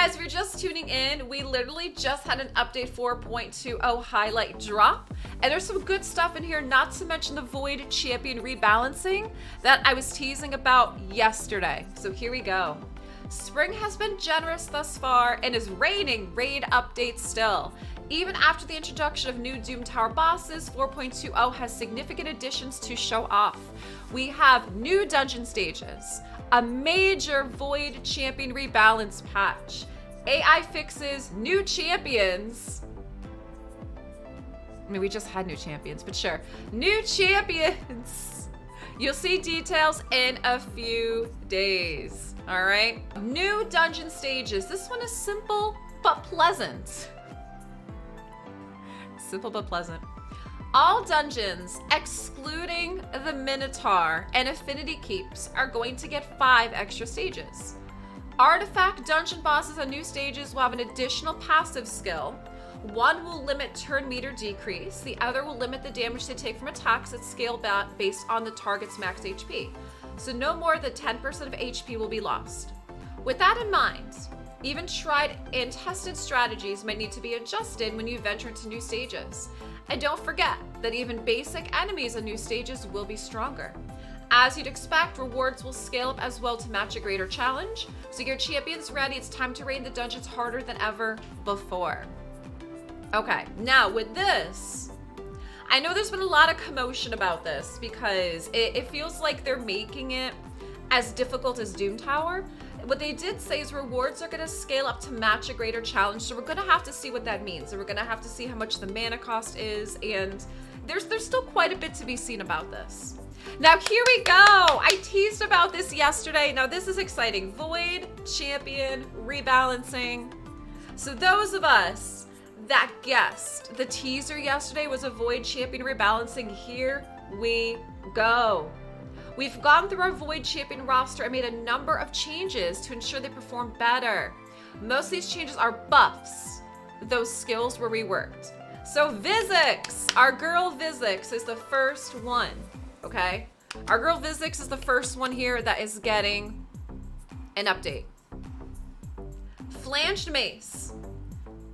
guys, if you're just tuning in, we literally just had an update 4.20 highlight drop, and there's some good stuff in here, not to mention the Void Champion rebalancing that I was teasing about yesterday. So here we go. Spring has been generous thus far and is raining raid updates still. Even after the introduction of new Doom Tower bosses, 4.20 has significant additions to show off. We have new dungeon stages, a major Void Champion rebalance patch, AI fixes, new champions. I mean, we just had new champions, but sure. New champions. You'll see details in a few days, all right? New dungeon stages. This one is simple but pleasant. Simple but pleasant. All dungeons, excluding the Minotaur and Affinity Keeps, are going to get 5 extra stages. Artifact dungeon bosses on new stages will have an additional passive skill. One will limit turn meter decrease. The other will limit the damage they take from attacks at scale based on the target's max HP. So no more than 10% of HP will be lost. With that in mind, even tried and tested strategies might need to be adjusted when you venture into new stages. And don't forget that even basic enemies on new stages will be stronger. As you'd expect, rewards will scale up as well to match a greater challenge. So get your champions ready, it's time to raid the dungeons harder than ever before. Okay, now with this, I know there's been a lot of commotion about this because it feels like they're making it as difficult as Doom Tower. What they did say is rewards are going to scale up to match a greater challenge, so we're going to have to see what that means. So we're going to have to see how much the mana cost is, and there's still quite a bit to be seen about this. Now here we go. I teased about this yesterday. Now this is exciting. Void Champion rebalancing. So those of us that guessed the teaser yesterday was a Void Champion rebalancing, here we go. We've gone through our Void Champion roster and made a number of changes to ensure they perform better. Most of these changes are buffs. Those skills were reworked. So Visix, our girl Visix is the first one, okay? Our girl Visix is the first one here that is getting an update. Flanged Mace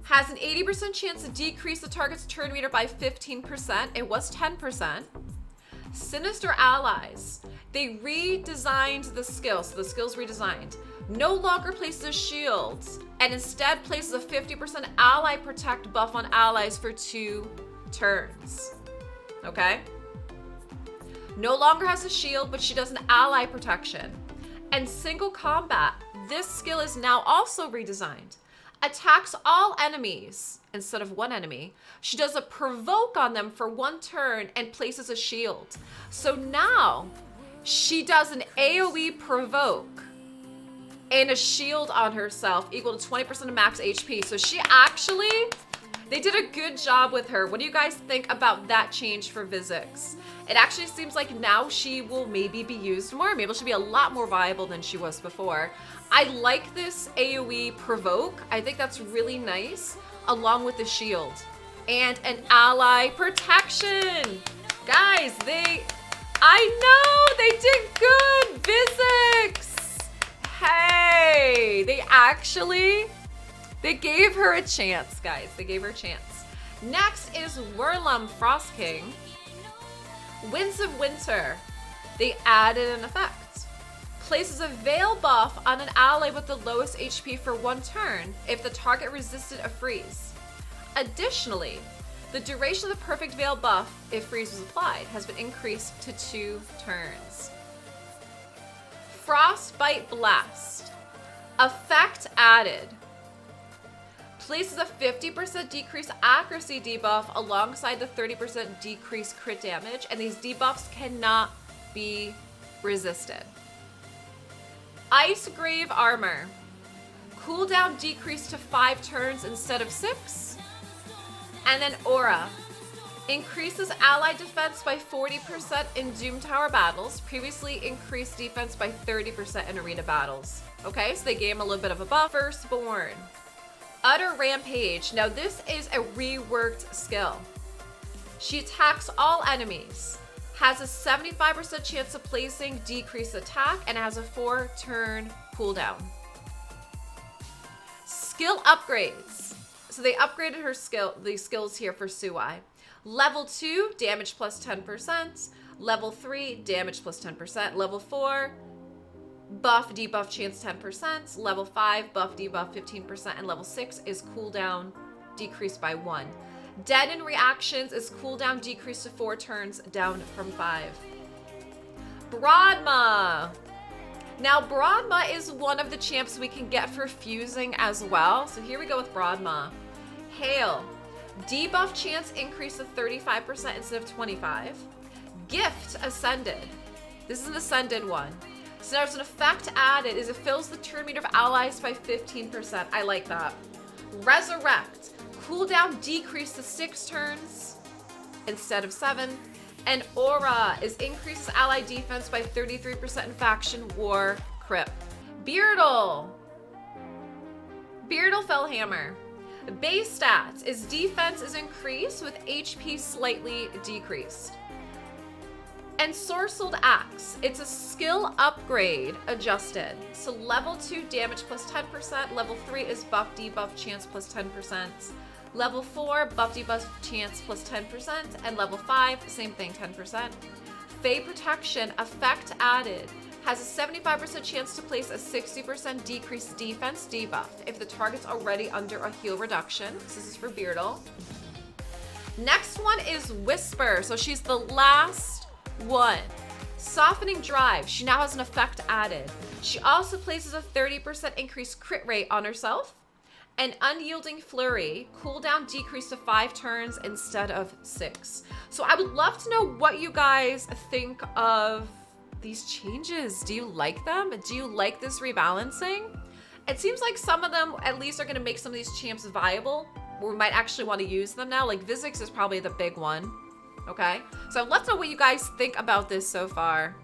has an 80% chance to decrease the target's turn meter by 15%. It was 10%. Sinister Allies, they redesigned the skills, so the skills redesigned. No longer places a shield, and instead places a 50% ally protect buff on allies for 2 turns, okay? No longer has a shield, but she does an ally protection. And single combat, this skill is now also redesigned. Attacks all enemies instead of one enemy. She does a provoke on them for 1 turn and places a shield. So now she does an AoE provoke and a shield on herself equal to 20% of max HP. So she actually, they did a good job with her. What do you guys think about that change for Visix? It actually seems like now she will maybe be used more. Maybe she'll be a lot more viable than she was before. I like this AoE provoke. I think that's really nice, along with the shield and an ally protection. Guys, I know they did good, Visix. Hey, they gave her a chance, guys. They gave her a chance. Next is Werlum Frost King. Winds of Winter, they added an effect. Places a Veil buff on an ally with the lowest HP for 1 turn if the target resisted a freeze. Additionally, the duration of the perfect Veil buff, if freeze was applied, has been increased to 2 turns. Frostbite Blast, effect added. Places a 50% decrease accuracy debuff alongside the 30% decreased crit damage, and these debuffs cannot be resisted. Ice Grave Armor, cooldown decreased to 5 turns instead of 6. And then Aura, increases ally defense by 40% in Doom Tower battles, previously increased defense by 30% in arena battles. Okay, so they gave him a little bit of a buff. Firstborn, Utter Rampage. Now this is a reworked skill. She attacks all enemies, has a 75% chance of placing decreased attack, and has a 4-turn cooldown. Skill upgrades. So they upgraded her the skills here for Suai. Level 2, damage plus 10%. Level 3, damage plus 10%. Level 4, buff, debuff, chance 10%. Level 5, buff, debuff 15%. And level 6 is cooldown decreased by 1. Deaden reactions is cooldown decreased to 4 turns, down from 5. Broadma. Now, Broadma is one of the champs we can get for fusing as well. So here we go with Broadma. Hail. Debuff chance increase to 35% instead of 25. Gift ascended. This is an ascended one. So now there's an effect added is it fills the turn meter of allies by 15%. I like that. Resurrect. Cooldown decrease to 6 turns instead of 7. And Aura is increases ally defense by 33% in faction war crypt. Beardle. Beardle Fellhammer. Base stats is defense is increased with HP slightly decreased. And Sorcelled Axe, it's a skill upgrade adjusted. So level 2 damage plus 10%, level 3 is buff debuff chance plus 10%. Level 4, buff debuff chance plus 10%, and level 5, same thing, 10%. Fey Protection, effect added, has a 75% chance to place a 60% decreased defense debuff if the target's already under a heal reduction. This is for Beardle. Next one is Whisper, so she's the last one. Softening Drive, she now has an effect added. She also places a 30% increased crit rate on herself. And Unyielding Flurry, cooldown decreased to 5 turns instead of 6. So I would love to know what you guys think of these changes. Do you like them? Do you like this rebalancing? It seems like some of them at least are gonna make some of these champs viable, where we might actually want to use them now. Like Visix is probably the big one, okay? So let's know what you guys think about this so far.